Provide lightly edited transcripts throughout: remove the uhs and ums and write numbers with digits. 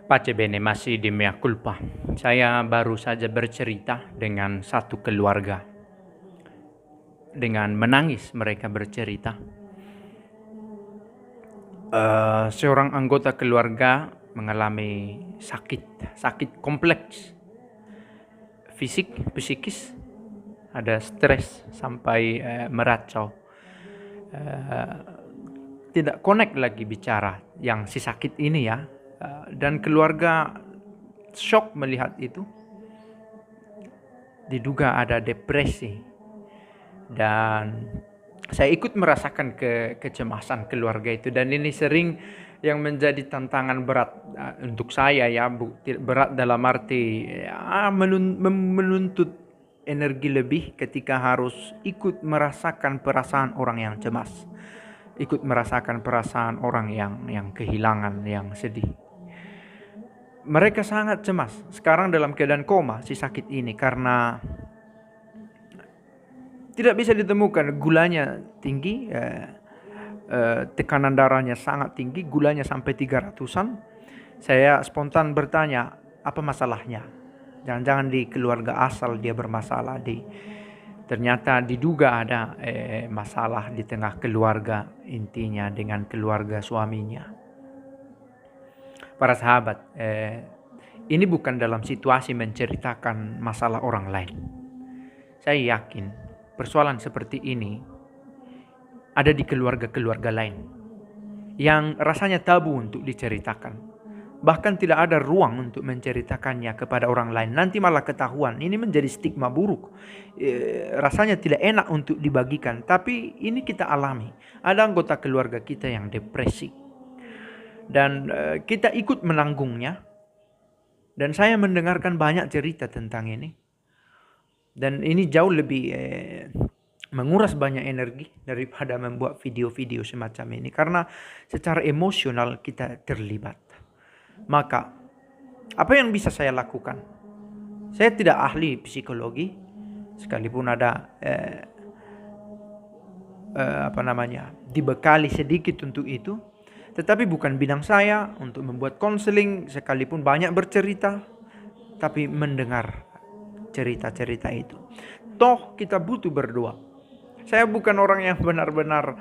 Pace bene, masih di mea culpa. Saya baru saja bercerita dengan satu keluarga. Dengan menangis mereka bercerita. Seorang anggota keluarga mengalami sakit kompleks. Fisik, psikis, ada stres sampai meracau. Tidak connect lagi bicara yang si sakit ini ya. Dan keluarga shock melihat itu. Diduga ada depresi. Dan saya ikut merasakan kecemasan keluarga itu. Dan ini sering yang menjadi tantangan berat untuk saya ya. Berat dalam arti menuntut energi lebih ketika harus ikut merasakan perasaan orang yang cemas. Ikut merasakan perasaan orang yang kehilangan, yang sedih. Mereka sangat cemas. Sekarang dalam keadaan koma si sakit ini karena tidak bisa ditemukan, gulanya tinggi, tekanan darahnya sangat tinggi, gulanya sampai 300-an. Saya spontan bertanya, apa masalahnya? Jangan-jangan di keluarga asal dia bermasalah. Ternyata diduga ada masalah di tengah keluarga intinya dengan keluarga suaminya. Para sahabat, ini bukan dalam situasi menceritakan masalah orang lain. Saya yakin persoalan seperti ini ada di keluarga-keluarga lain yang rasanya tabu untuk diceritakan. Bahkan tidak ada ruang untuk menceritakannya kepada orang lain. Nanti malah ketahuan. Ini menjadi stigma buruk. Rasanya tidak enak untuk dibagikan. Tapi ini kita alami. Ada anggota keluarga kita yang depresi. Dan kita ikut menanggungnya. Dan saya mendengarkan banyak cerita tentang ini. Dan ini jauh lebih menguras banyak energi daripada membuat video-video semacam ini. Karena secara emosional kita terlibat. Maka, apa yang bisa saya lakukan? Saya tidak ahli psikologi. Sekalipun ada dibekali sedikit untuk itu. Tetapi bukan bidang saya untuk membuat konseling, sekalipun banyak bercerita, tapi mendengar cerita-cerita itu. Toh kita butuh berdoa. Saya bukan orang yang benar-benar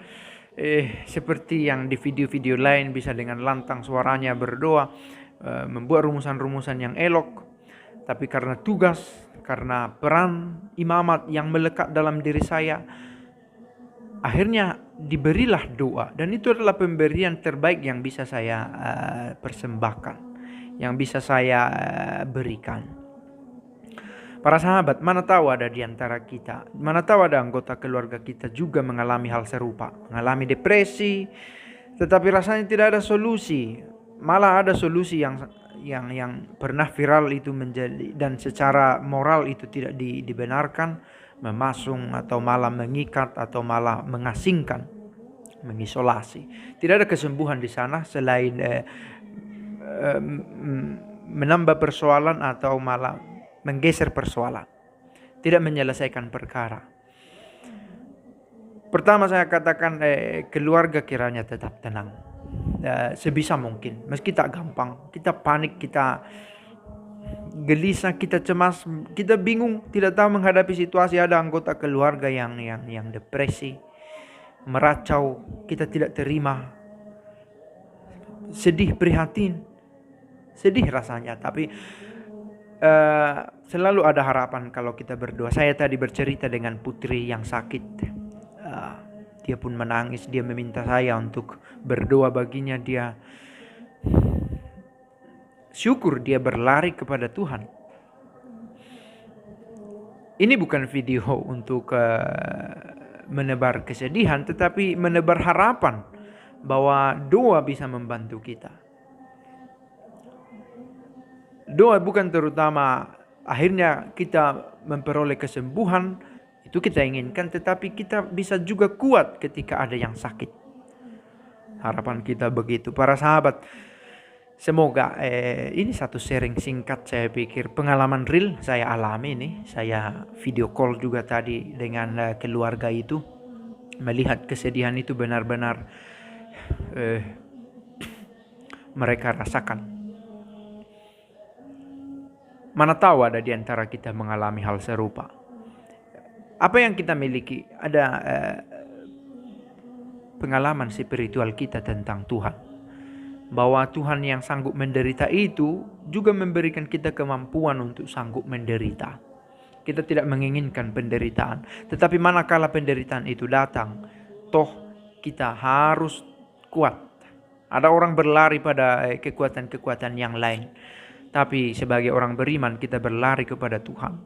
seperti yang di video-video lain bisa dengan lantang suaranya berdoa, membuat rumusan-rumusan yang elok. Tapi karena tugas, karena peran imamat yang melekat dalam diri saya, akhirnya diberilah doa. Dan itu adalah pemberian terbaik yang bisa saya persembahkan, yang bisa saya berikan. Para sahabat, mana tahu ada di antara kita, mana tahu ada anggota keluarga kita juga mengalami hal serupa, mengalami depresi, tetapi rasanya tidak ada solusi. Malah ada solusi yang pernah viral itu menjadi, dan secara moral itu tidak dibenarkan, memasung atau malah mengikat atau malah mengasingkan, mengisolasi. Tidak ada kesembuhan di sana selain menambah persoalan atau malah menggeser persoalan, tidak menyelesaikan perkara. Pertama saya katakan keluarga kiranya tetap tenang. Sebisa mungkin, meski tak gampang, kita panik, kita gelisah, kita cemas, kita bingung, tidak tahu menghadapi situasi. Ada anggota keluarga yang depresi, meracau, kita tidak terima, sedih, prihatin, sedih rasanya. Tapi selalu ada harapan kalau kita berdoa. Saya tadi bercerita dengan putri yang sakit. Dia pun menangis, dia meminta saya untuk berdoa baginya. Dia syukur, dia berlari kepada Tuhan. Ini bukan video untuk menebar kesedihan, tetapi menebar harapan bahwa doa bisa membantu kita. Doa bukan terutama akhirnya kita memperoleh kesembuhan, itu kita inginkan, tetapi kita bisa juga kuat ketika ada yang sakit. Harapan kita begitu. Para sahabat, semoga ini satu sharing singkat, saya pikir pengalaman real saya alami ini. Saya video call juga tadi dengan keluarga itu. Melihat kesedihan itu benar-benar mereka rasakan. Mana tahu ada di antara kita mengalami hal serupa. Apa yang kita miliki? Ada pengalaman spiritual kita tentang Tuhan. Bahwa Tuhan yang sanggup menderita itu juga memberikan kita kemampuan untuk sanggup menderita. Kita tidak menginginkan penderitaan. Tetapi manakala penderitaan itu datang, toh kita harus kuat. Ada orang berlari pada kekuatan-kekuatan yang lain. Tapi sebagai orang beriman kita berlari kepada Tuhan.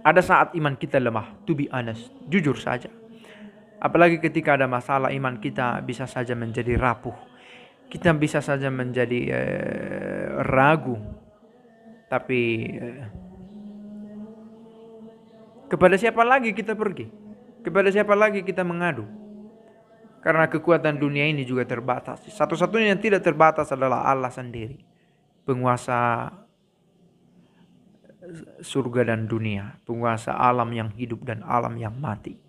Ada saat iman kita lemah, to be honest, jujur saja. Apalagi ketika ada masalah, iman kita bisa saja menjadi rapuh. Kita bisa saja menjadi ragu. Tapi kepada siapa lagi kita pergi? Kepada siapa lagi kita mengadu? Karena kekuatan dunia ini juga terbatas. Satu-satunya yang tidak terbatas adalah Allah sendiri. Penguasa surga dan dunia. Penguasa alam yang hidup dan alam yang mati.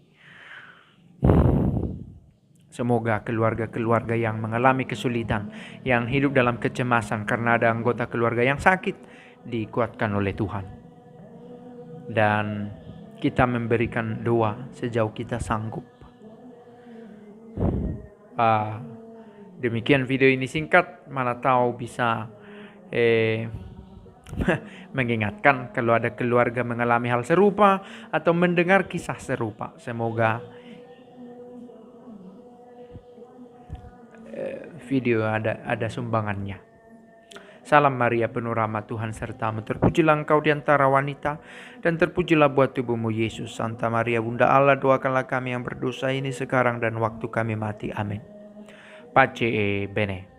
Semoga keluarga-keluarga yang mengalami kesulitan, yang hidup dalam kecemasan karena ada anggota keluarga yang sakit, dikuatkan oleh Tuhan. Dan kita memberikan doa sejauh kita sanggup. Demikian video ini singkat, mana tahu bisa mengingatkan kalau ada keluarga mengalami hal serupa atau mendengar kisah serupa. Semoga video ada sumbangannya. Salam Maria penuh rahmat, Tuhan sertamu. Terpujilah engkau di antara wanita, dan terpujilah buat tubuhmu Yesus. Santa Maria Bunda Allah, doakanlah kami yang berdosa ini sekarang dan waktu kami mati. Amin. Pace bene.